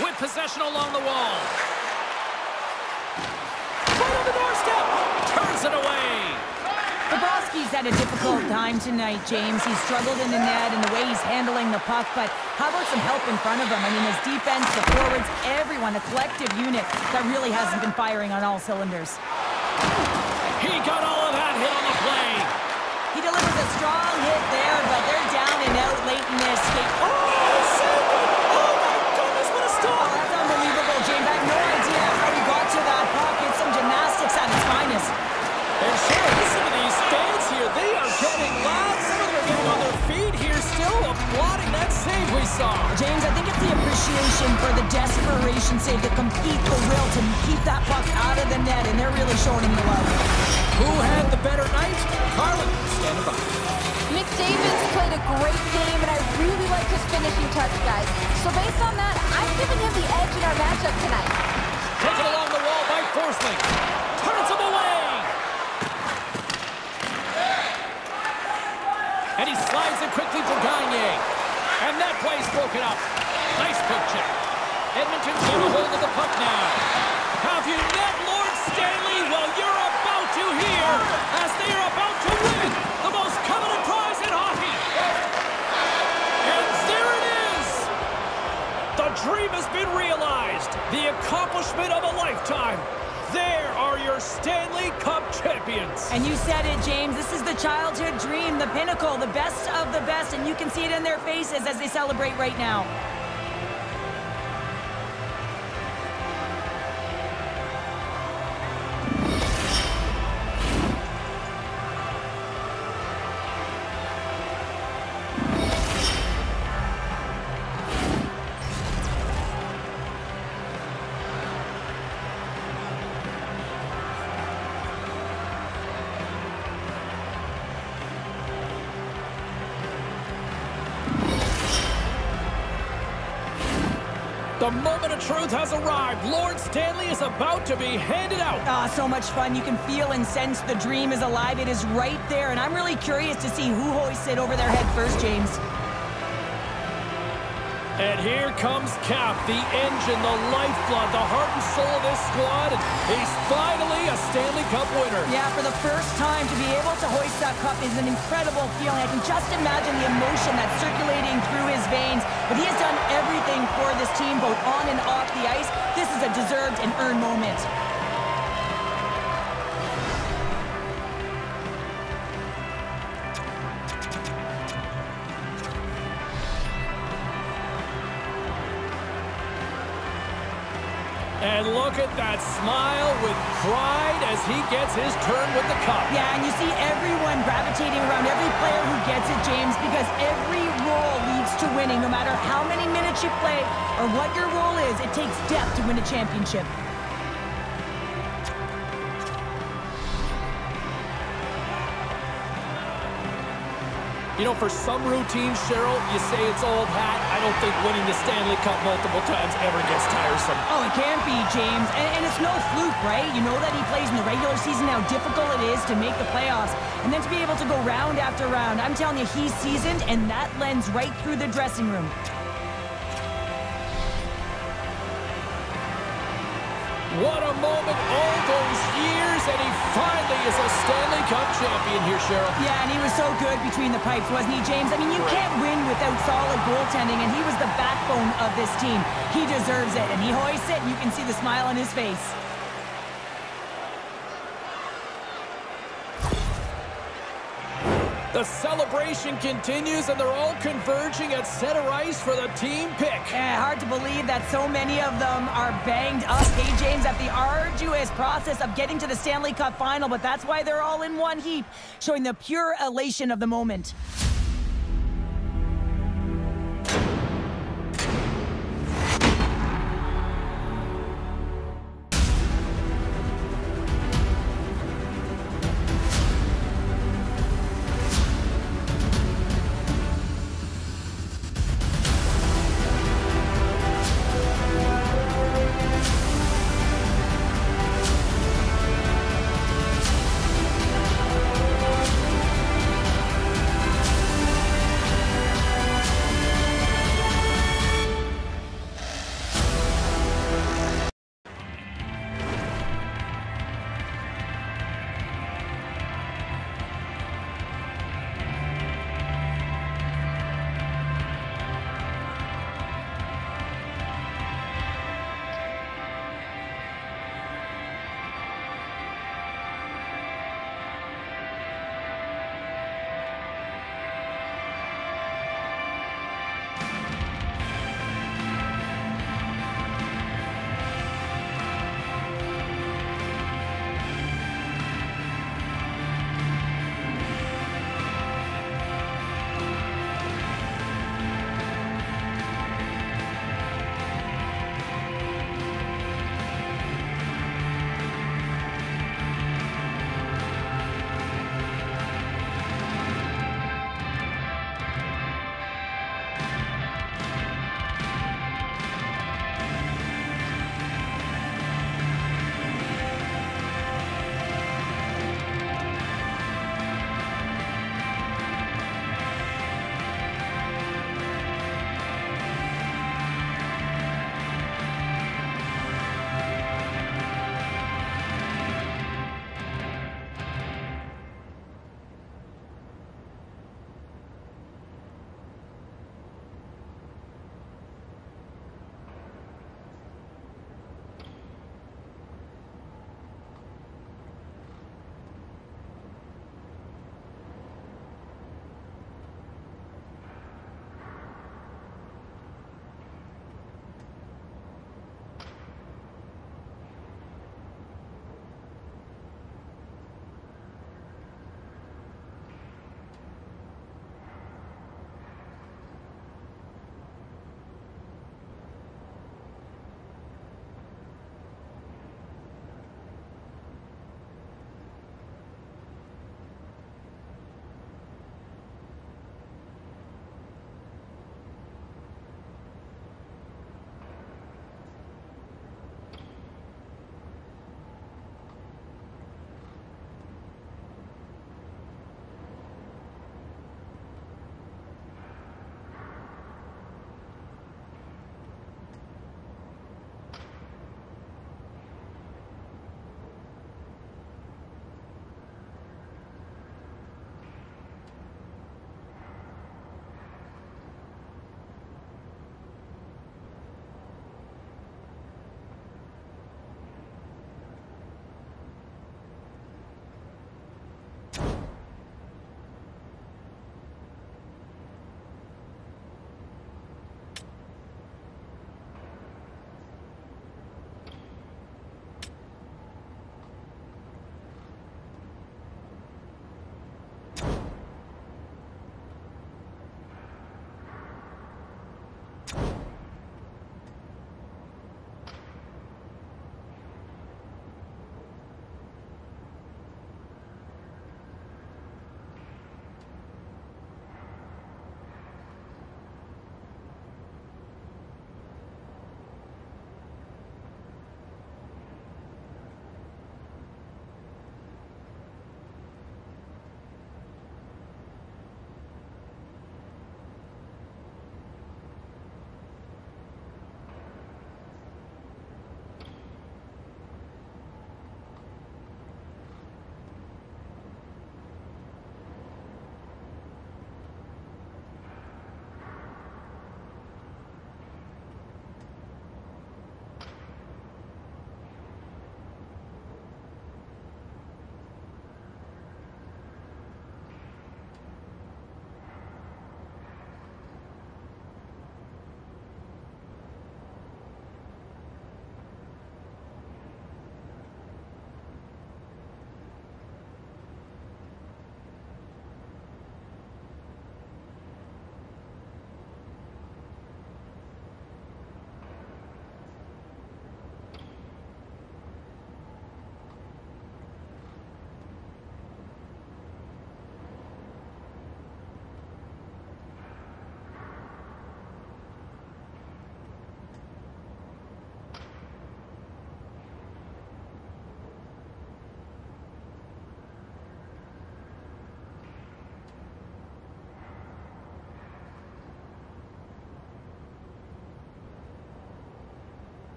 With possession along the wall. Right on the doorstep. Turns it away. Bobrovsky's had a difficult time tonight, James. He's struggled in the net and the way he's handling the puck, but how about some help in front of him? I mean, his defense, the forwards, everyone, a collective unit that really hasn't been firing on all cylinders. He got all of that hit on the play. He delivers a strong hit there, but they're down and out late in this game. Oh, save it! Oh, my goodness, what a stop! Oh, that's unbelievable, James. I have no idea how he got to that puck. It's some gymnastics at its finest. And sure, listen to these fans here. They are getting loud. Some of them are getting on their feet here, still applauding that save we saw. James, I think it's the appreciation for the desperation save, to compete, the will to keep that puck out of the net, and they're really showing him the love. Who had the better night? Carlin, stand by. McDavid's played a great game, and I really like his finishing touch, guys. So based on that, I'm giving him the edge in our matchup tonight. Taken along the wall by Forsling. Turns him away. And he slides it quickly for Gagne. And that play's broken up. Nice poke check. Edmonton's got a hold of the puck now. Have you met Lord Stanley? Well, you're about to hear as they are about to win the most coveted prize in hockey. And there it is. The dream has been realized. The accomplishment of a lifetime. There are your Stanley Cup champions. And you said it, James. This is the childhood dream, the pinnacle, the best of the best, and you can see it in their faces as they celebrate right now. The moment of truth has arrived. Lord Stanley is about to be handed out. Ah, so much fun. You can feel and sense the dream is alive. It is right there, and I'm really curious to see who hoists it over their head first, James. And here comes Cap, the engine, the lifeblood, the heart and soul of this squad. And he's finally a Stanley Cup winner. Yeah, for the first time to be able to hoist that cup is an incredible feeling. I can just imagine the emotion that's circulating through his veins. But he has done everything for this team, both on and off the ice. This is a deserved and earned moment. And look at that smile with pride as he gets his turn with the cup. Yeah, and you see everyone gravitating around every player who gets it, James, because every role leads to winning. No matter how many minutes you play or what your role is, it takes depth to win a championship. You know, for some routines, Cheryl, you say it's old hat. I don't think winning the Stanley Cup multiple times ever gets tiresome. Oh, it can't be, James. And it's no fluke, right? You know that he plays in the regular season, how difficult it is to make the playoffs. And then to be able to go round after round, I'm telling you, he's seasoned, and that lends right through the dressing room. What a moment all those years, and he finally is a Stanley Cup champion here, Cheryl. Yeah, and he was so good between the pipes, wasn't he, James? I mean, you can't win without solid goaltending, and he was the backbone of this team. He deserves it, and he hoists it, and you can see the smile on his face. The celebration continues, and they're all converging at center ice for the team pick. Yeah, hard to believe that so many of them are banged up, hey, James, at the arduous process of getting to the Stanley Cup final, but that's why they're all in one heap, showing the pure elation of the moment.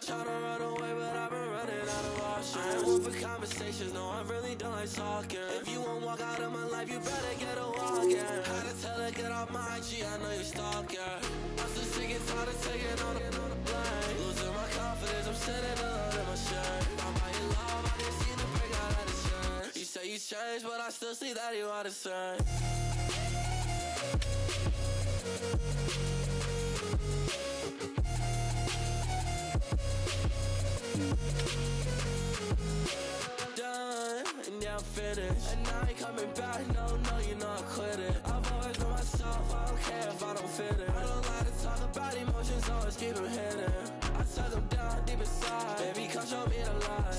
Tryna run away, but I've been running out of options. I ain't one for conversations, no, I really don't like talking. If you won't walk out of my life, you better get a walk in. Had to tell her, get off my IG, I know you stalking. I'm so sick and tired of taking on the blame. Losing my confidence, I'm sitting alone in my shirt. I'm by your love, I didn't see the break out of the shirt. You say you changed, but I still see that you are the same. Done, and now I'm finished. And I ain't coming back, no, you know I quit it. I've always known myself, I don't care if I don't fit it. I don't like to talk about emotions, always keep them hidden. I tuck them down deep inside. Baby, come show me the light.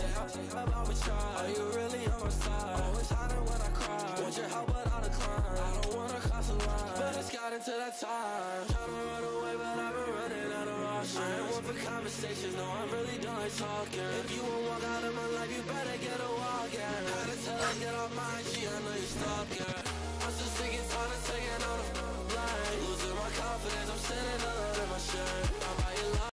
I've always tried. Are you really on my side? Always hiding when I cry. Want your help, but I'll decline. I don't wanna cross the line, but it's got into that time. Tryna run away, but I've been running out of options. I ain't one for conversations, no, I really don't like talking. If you won't walk out of my life, you better get a walk in. Had to tell her, get off my IG, I know you stalking.